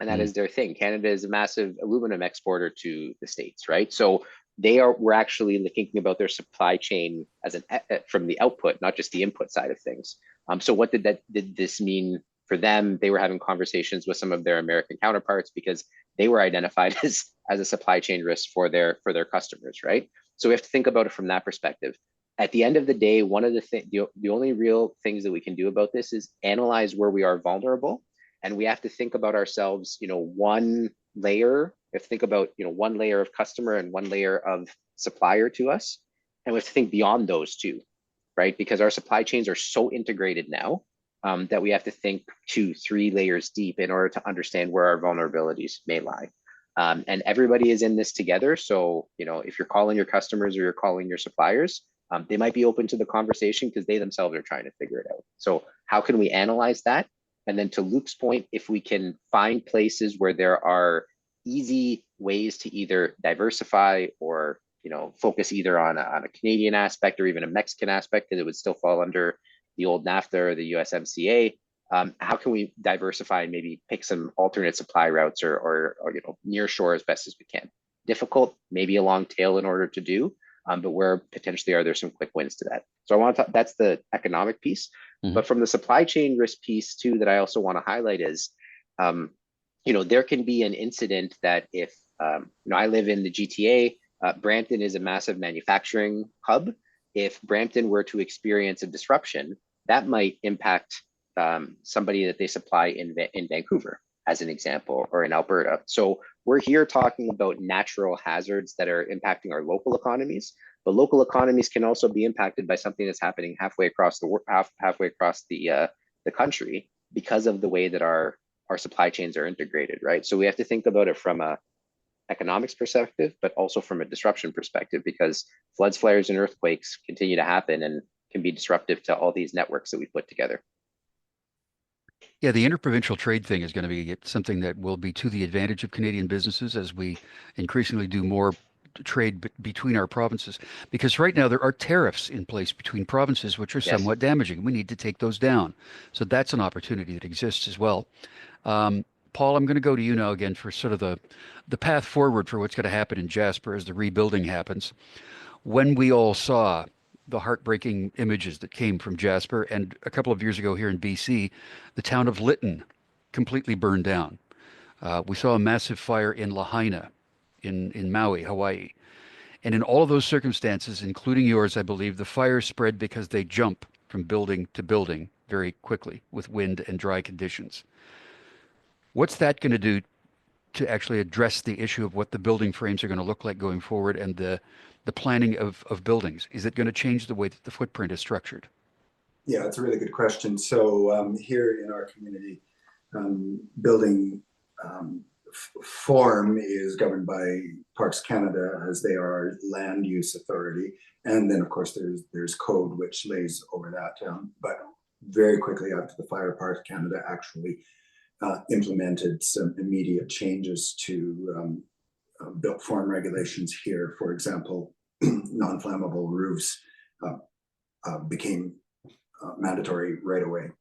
And that is their thing. Canada is a massive aluminum exporter to the States, right? So we're actually thinking about their supply chain as from the output, not just the input side of things. So what did this mean for them? They were having conversations with some of their American counterparts because they were identified as a supply chain risk for their customers, right? So we have to think about it from that perspective. At the end of the day, one of the only real things that we can do about this is analyze where we are vulnerable, and we have to think about ourselves, one layer. We have to think about, one layer of customer and one layer of supplier to us. And we have to think beyond those two, right? Because our supply chains are so integrated now that we have to think 2-3 layers deep in order to understand where our vulnerabilities may lie. And everybody is in this together. So, if you're calling your customers or you're calling your suppliers, they might be open to the conversation because they themselves are trying to figure it out. So how can we analyze that? And then to Luke's point, if we can find places where there are easy ways to either diversify or focus either on a Canadian aspect or even a Mexican aspect, because it would still fall under the old NAFTA or the USMCA. How can we diversify and maybe pick some alternate supply routes or near shore as best as we can? Difficult, maybe a long tail in order to do, but where potentially are there some quick wins to that? So I want to that's the economic piece. But from the supply chain risk piece too, that I also want to highlight is, there can be an incident that if, I live in the GTA, Brampton is a massive manufacturing hub. If Brampton were to experience a disruption, that might impact somebody that they supply in Vancouver, as an example, or in Alberta. So we're here talking about natural hazards that are impacting our local economies. But local economies can also be impacted by something that's happening halfway across the country because of the way that our supply chains are integrated, right? So we have to think about it from a economics perspective, but also from a disruption perspective, because floods, flares, and earthquakes continue to happen and can be disruptive to all these networks that we put together. Yeah, the interprovincial trade thing is going to be something that will be to the advantage of Canadian businesses as we increasingly do more trade between our provinces. Because right now there are tariffs in place between provinces, which are Yes. somewhat damaging. We need to take those down. So that's an opportunity that exists as well. Paul, I'm going to go to you now again for sort of the path forward for what's going to happen in Jasper as the rebuilding happens. When we all saw the heartbreaking images that came from Jasper, and a couple of years ago here in BC, the town of Lytton completely burned down. We saw a massive fire in Lahaina in Maui, Hawaii. And in all of those circumstances, including yours, I believe, the fires spread because they jump from building to building very quickly with wind and dry conditions. What's that going to do to actually address the issue of what the building frames are going to look like going forward and the planning of buildings? Is it going to change the way that the footprint is structured? Yeah, it's a really good question. So here in our community, building form is governed by Parks Canada, as they are land use authority. And then of course there's code which lays over that. But very quickly after the fire, Parks Canada actually implemented some immediate changes to built form regulations here. For example, non-flammable roofs became mandatory right away.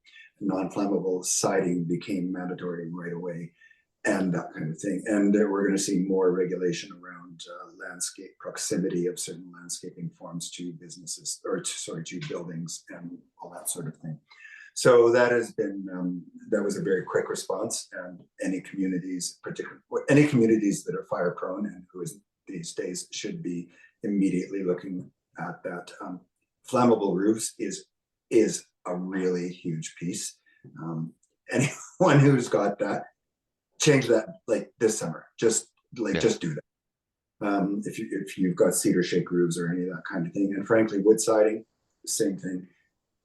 Non-flammable siding became mandatory right away, and that kind of thing. And we're going to see more regulation around landscape proximity of certain landscaping forms to businesses, or to buildings, and all that sort of thing. So that has been that was a very quick response, and any communities, particularly any communities that are fire prone and who is these days should be immediately looking at that. flammable roofs is a really huge piece. Anyone who's got that, change that like this summer. Just do that. If you've got cedar shake roofs or any of that kind of thing, and frankly, wood siding, same thing.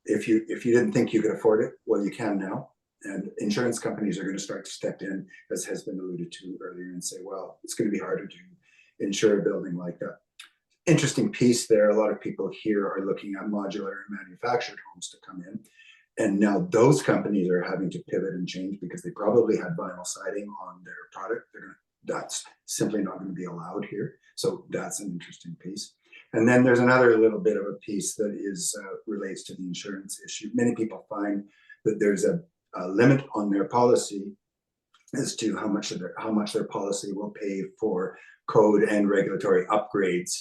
If you didn't think you could afford it, well, you can now. And insurance companies are going to start to step in, as has been alluded to earlier, and say, well, it's going to be harder to insure a building like that. Interesting piece there. A lot of people here are looking at modular and manufactured homes to come in. And now those companies are having to pivot and change because they probably had vinyl siding on their product. That's simply not going to be allowed here. So that's an interesting piece. And then there's another little bit of a piece that is relates to the insurance issue. Many people find that there's a limit on their policy as to how much their policy will pay for code and regulatory upgrades.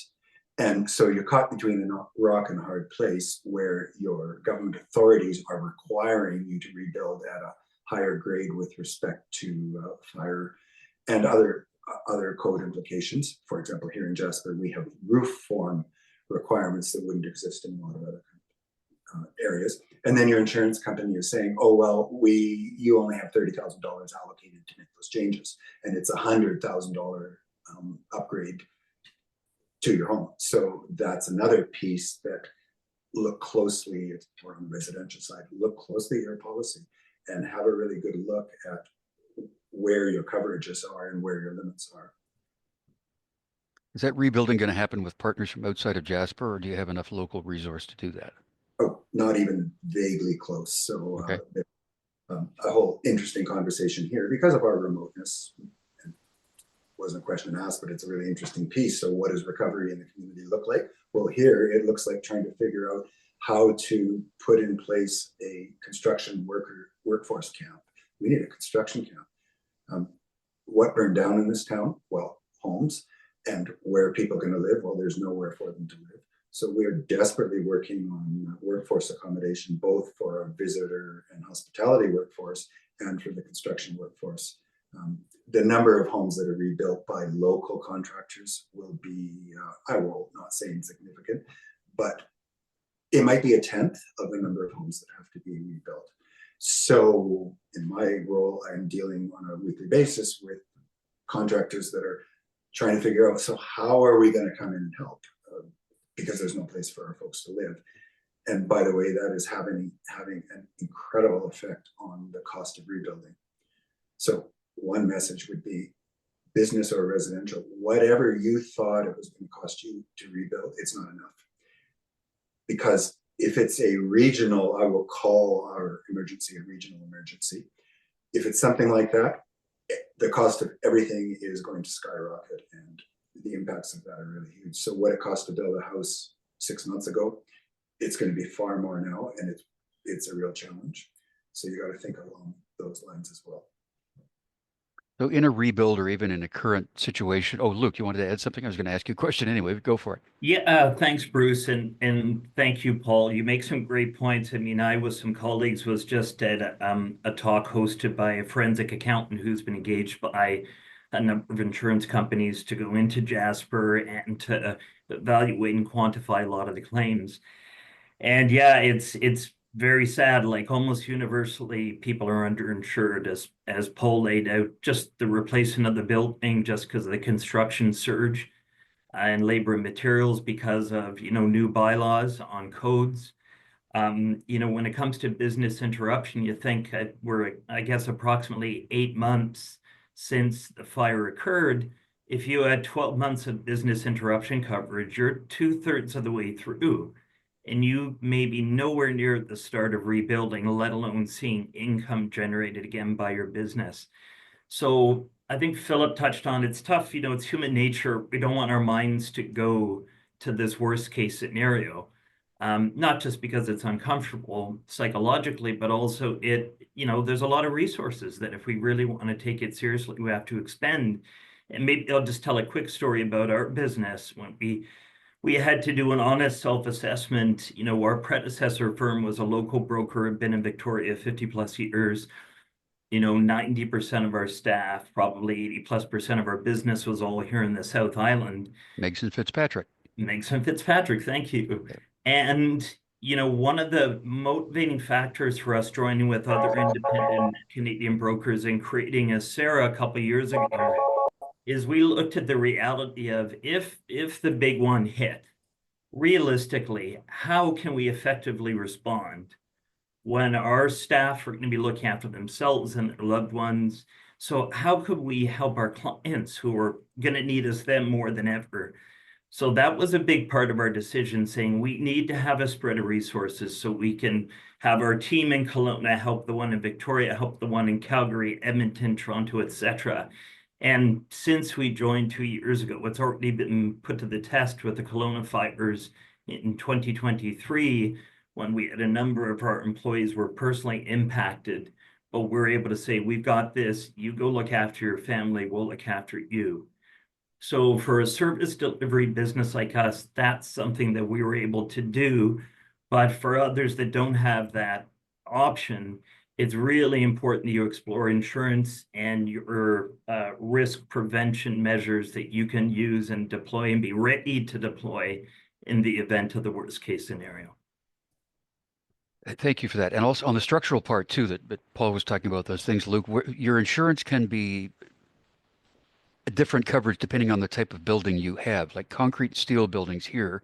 And so you're caught between a rock and a hard place where your government authorities are requiring you to rebuild at a higher grade with respect to fire and other code implications. For example, here in Jasper, we have roof form requirements that wouldn't exist in a lot of other areas. And then your insurance company is saying, oh, well, you only have $30,000 allocated to make those changes. And it's $100,000 upgrade to your home. So that's another piece that look closely, if we're on the residential side, look closely at your policy and have a really good look at where your coverages are and where your limits are. Is that rebuilding going to happen with partners from outside of Jasper, or do you have enough local resource to do that? Oh, not even vaguely close. So okay. A whole interesting conversation here because of our remoteness. And wasn't a question asked, but it's a really interesting piece. So what does recovery in the community look like? Well, here it looks like trying to figure out how to put in place a construction workforce camp. We need a construction camp. What burned down in this town? Well, homes. And where are people going to live? Well, there's nowhere for them to live. So we are desperately working on workforce accommodation, both for our visitor and hospitality workforce and for the construction workforce. The number of homes that are rebuilt by local contractors will be, I will not say insignificant, but it might be 1/10 of the number of homes that have to be rebuilt. So in my role, I'm dealing on a weekly basis with contractors that are trying to figure out, so how are we going to come in and help? Because there's no place for our folks to live. And by the way, that is having an incredible effect on the cost of rebuilding. So one message would be business or residential, whatever you thought it was going to cost you to rebuild, it's not enough. Because if it's a regional, I will call our emergency a regional emergency. If it's something like that, the cost of everything is going to skyrocket, and the impacts of that are really huge. So what it cost to build a house 6 months ago, it's going to be far more now, and it's a real challenge. So you got to think along those lines as well. So in a rebuild or even in a current situation, oh, Luke, you wanted to add something? I was going to ask you a question anyway, but go for it. Yeah, thanks, Bruce, and thank you, Paul. You make some great points. I mean, I with some colleagues was just at a talk hosted by a forensic accountant who's been engaged by a number of insurance companies to go into Jasper and to evaluate and quantify a lot of the claims. And yeah, it's very sad. Like almost universally, people are underinsured, as Paul laid out. Just the replacement of the building, just because of the construction surge and labor and materials, because of new bylaws on codes. When it comes to business interruption, you think we're, I guess, approximately 8 months since the fire occurred. If you had 12 months of business interruption coverage, you're 2/3 of the way through, and you may be nowhere near the start of rebuilding, let alone seeing income generated again by your business. So I think Philip touched on it's tough, it's human nature. We don't want our minds to go to this worst case scenario. Not just because it's uncomfortable psychologically, but also there's a lot of resources that if we really want to take it seriously, we have to expend. And maybe I'll just tell a quick story about our business. When we had to do an honest self-assessment, our predecessor firm was a local broker, had been in Victoria 50+ years. 90% of our staff, probably 80+% of our business was all here in the South Island. Megson Fitzpatrick. Megson Fitzpatrick, thank you. And, one of the motivating factors for us joining with other independent Canadian brokers and creating Acera a couple of years ago is we looked at the reality of if the big one hit, realistically, how can we effectively respond when our staff are going to be looking after themselves and their loved ones? So how could we help our clients who are going to need us then more than ever? So that was a big part of our decision, saying we need to have a spread of resources so we can have our team in Kelowna help the one in Victoria, help the one in Calgary, Edmonton, Toronto, etc. And since we joined 2 years ago, it's already been put to the test with the Kelowna fires in 2023, when we had a number of our employees were personally impacted, but we're able to say, we've got this, you go look after your family, we'll look after you. So for a service delivery business like us, that's something that we were able to do. But for others that don't have that option, it's really important that you explore insurance and your risk prevention measures that you can use and deploy and be ready to deploy in the event of the worst case scenario. Thank you for that. And also on the structural part too, that Paul was talking about those things, Luke, your insurance can be a different coverage depending on the type of building you have. Like concrete and steel buildings here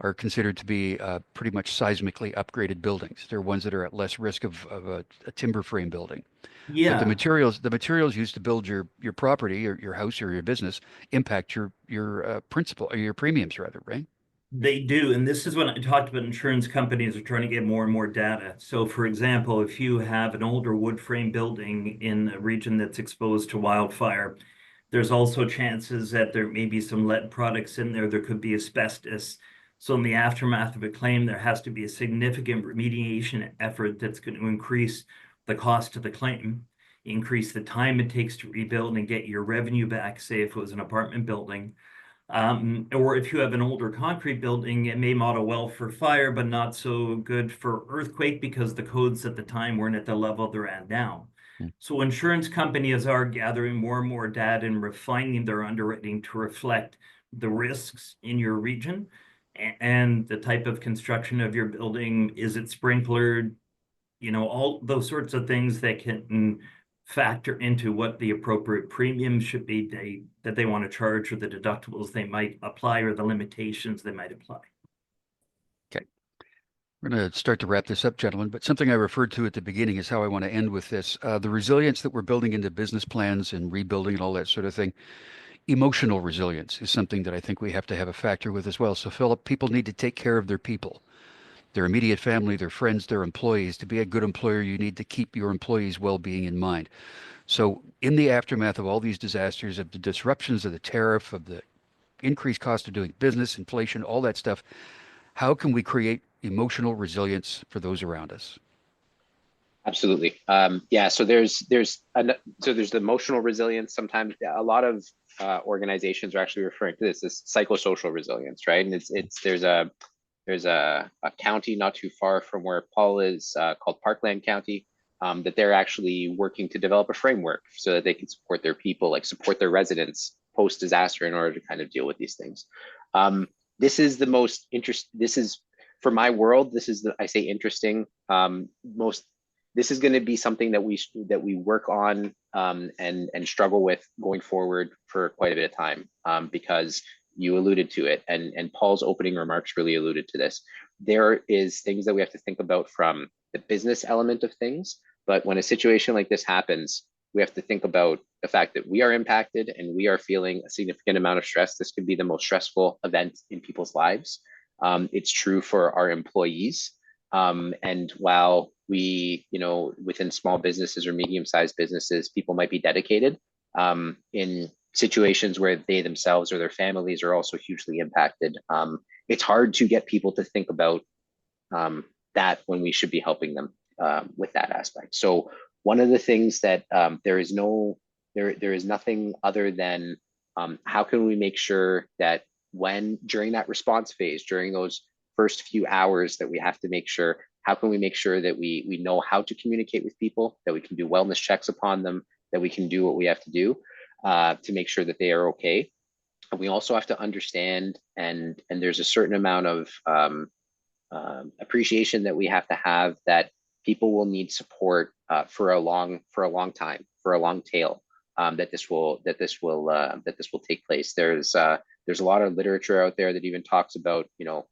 are considered to be pretty much seismically upgraded buildings. They're ones that are at less risk of a timber frame building. But Yeah. the materials used to build your property or your house or your business impact your principal or your premiums rather, right? They do. And this is when I talked about insurance companies are trying to get more and more data. So, for example, if you have an older wood frame building in a region that's exposed to wildfire, there's also chances that there may be some lead products in there. There could be asbestos. So, in the aftermath of a claim, there has to be a significant remediation effort that's going to increase the cost of the claim, increase the time it takes to rebuild and get your revenue back, say if it was an apartment building. Or if you have an older concrete building, it may model well for fire, but not so good for earthquake because the codes at the time weren't at the level they're at now. Mm. So insurance companies are gathering more and more data and refining their underwriting to reflect the risks in your region and the type of construction of your building. Is it sprinklered? All those sorts of things that can factor into what the appropriate premium should be that they want to charge, or the deductibles they might apply, or the limitations they might apply. Okay. We're going to start to wrap this up, gentlemen, but something I referred to at the beginning is how I want to end with this. The resilience that we're building into business plans and rebuilding and all that sort of thing. Emotional resilience is something that I think we have to have a factor with as well. So, Philip, people need to take care of their people, their immediate family, their friends, their employees. To be a good employer, you need to keep your employees' well-being in mind. So, in the aftermath of all these disasters, of the disruptions of the tariff, of the increased cost of doing business, inflation, all that stuff, how can we create emotional resilience for those around us? Absolutely. Yeah. So there's the emotional resilience. Sometimes a lot of organizations are actually referring to this as psychosocial resilience, right? And there's a county not too far from where Paul is, called Parkland County, that they're actually working to develop a framework so that they can support their people, like support their residents post disaster in order to kind of deal with these things. This is the most this is, for my world, this is I say interesting, most. This is going to be something that we work on and struggle with going forward for quite a bit of time, because you alluded to it, and Paul's opening remarks really alluded to this. There is things that we have to think about from the business element of things, but when a situation like this happens, we have to think about the fact that we are impacted and we are feeling a significant amount of stress. This could be the most stressful event in people's lives. It's true for our employees. And while we, within small businesses or medium-sized businesses, people might be dedicated, in situations where they themselves or their families are also hugely impacted, it's hard to get people to think about that when we should be helping them with that aspect. So one of the things that there is nothing other than how can we make sure that during that response phase, during those first few hours, that we have to make sure, how can we make sure that we know how to communicate with people, that we can do wellness checks upon them, that we can do what we have to do to make sure that they are okay. And we also have to understand, and there's a certain amount of appreciation that we have to have that people will need support for a long time, for a long tail. That this will take place. There's a lot of literature out there that even talks about, you know,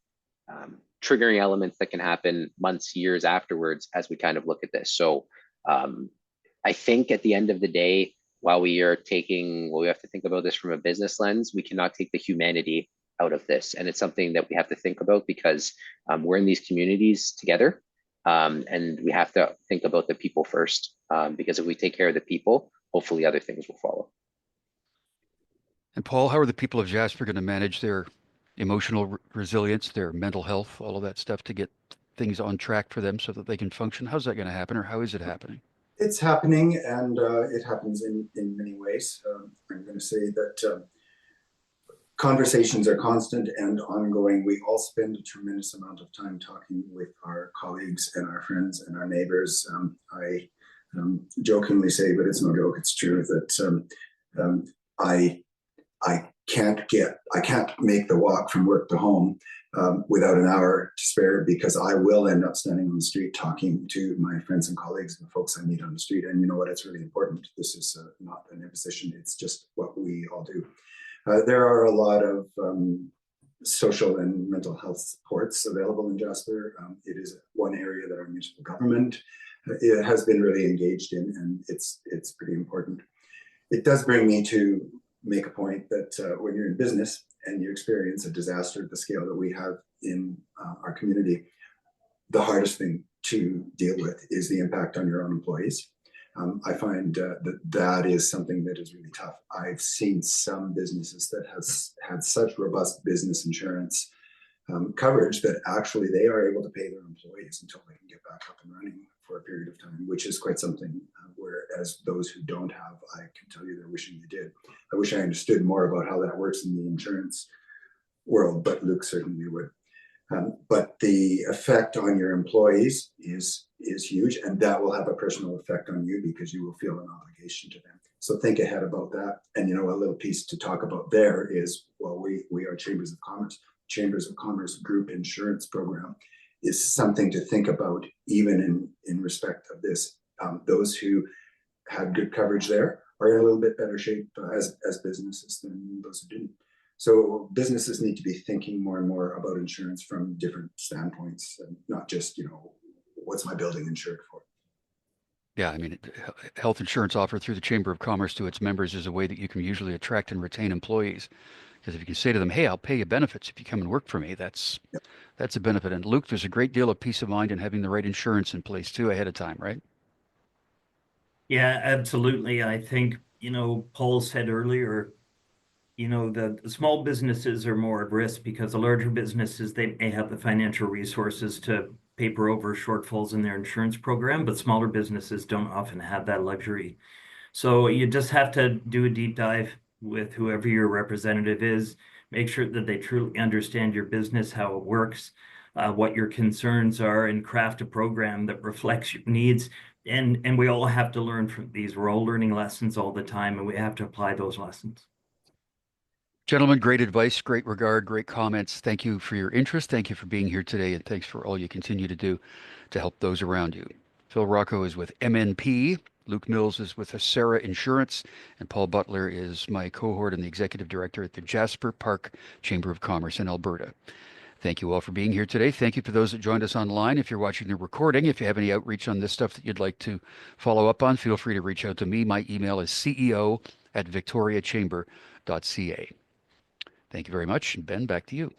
triggering elements that can happen months, years afterwards as we kind of look at this. So I think at the end of the day, while we have to think about this from a business lens, we cannot take the humanity out of this. And it's something that we have to think about because we're in these communities together. And we have to think about the people first, because if we take care of the people, hopefully other things will follow. And Paul, how are the people of Jasper going to manage their emotional resilience, their mental health, all of that stuff to get things on track for them so that they can function? How's that going to happen, or how is it happening? It's happening, and it happens in many ways. I'm going to say that conversations are constant and ongoing. We all spend a tremendous amount of time talking with our colleagues and our friends and our neighbors. I jokingly say, but it's no joke, it's true, that I can't make the walk from work to home without an hour to spare, because I will end up standing on the street talking to my friends and colleagues and the folks I meet on the street. And you know what? It's really important. This is not an imposition. It's just what we all do. There are a lot of social and mental health supports available in Jasper. It is one area that our municipal government it has been really engaged in, and it's pretty important. It does bring me to make a point that when you're in business and you experience a disaster at the scale that we have in our community, the hardest thing to deal with is the impact on your own employees. I find that is something that is really tough. I've seen some businesses that has had such robust business insurance coverage that actually they are able to pay their employees until they can get back up and running for a period of time, which is quite something. Whereas those who don't have, I can tell you they're wishing they did. I wish I understood more about how that works in the insurance world, but Luke certainly would. But the effect on your employees is huge, and that will have a personal effect on you because you will feel an obligation to them. So think ahead about that. And you know, a little piece to talk about there is, well, we are Chambers of Commerce. Chambers of Commerce group insurance program is something to think about, even in respect of this. Those who had good coverage there are in a little bit better shape as businesses than those who didn't. So businesses need to be thinking more and more about insurance from different standpoints, and not just, you know, what's my building insured for? Yeah, I mean, health insurance offered through the Chamber of Commerce to its members is a way that you can usually attract and retain employees. Because if you can say to them, hey, I'll pay you benefits if you come and work for me, that's a benefit. And Luke, there's a great deal of peace of mind in having the right insurance in place too ahead of time, right? Yeah, absolutely. I think, you know, Paul said earlier, you know, the small businesses are more at risk because the larger businesses, they may have the financial resources to paper over shortfalls in their insurance program, but smaller businesses don't often have that luxury. So you just have to do a deep dive with whoever your representative is, make sure that they truly understand your business, how it works, what your concerns are, and craft a program that reflects your needs. And we all have to learn from these. We're all learning lessons all the time, and we have to apply those lessons. Gentlemen, great advice, great regard, great comments. Thank you for your interest. Thank you for being here today, and thanks for all you continue to do to help those around you. Phil Racco is with MNP. Luke Mills is with Acera Insurance, and Paul Butler is my cohort and the executive director at the Jasper Park Chamber of Commerce in Alberta. Thank you all for being here today. Thank you for those that joined us online. If you're watching the recording, if you have any outreach on this stuff that you'd like to follow up on, feel free to reach out to me. My email is ceo@victoriachamber.ca. Thank you very much. Ben, back to you.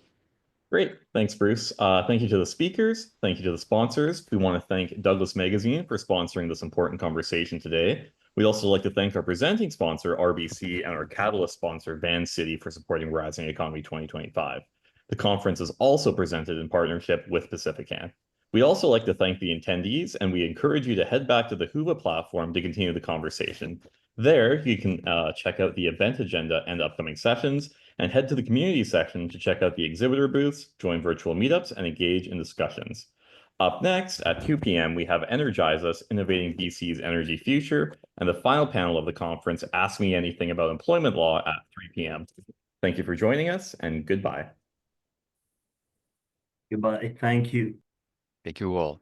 Great. Thanks, Bruce. Thank you to the speakers. Thank you to the sponsors. We want to thank Douglas Magazine for sponsoring this important conversation today. We'd also like to thank our presenting sponsor, RBC, and our catalyst sponsor, Van City, for supporting Rising Economy 2025. The conference is also presented in partnership with Pacifican. We'd also like to thank the attendees, and we encourage you to head back to the Whova platform to continue the conversation. There, you can check out the event agenda and upcoming sessions, and head to the community section to check out the exhibitor booths, join virtual meetups, and engage in discussions. Up next, at 2 p.m., we have Energize Us, Innovating BC's Energy Future, and the final panel of the conference, Ask Me Anything About Employment Law, at 3 p.m. Thank you for joining us, and goodbye. Goodbye. Thank you. Thank you all.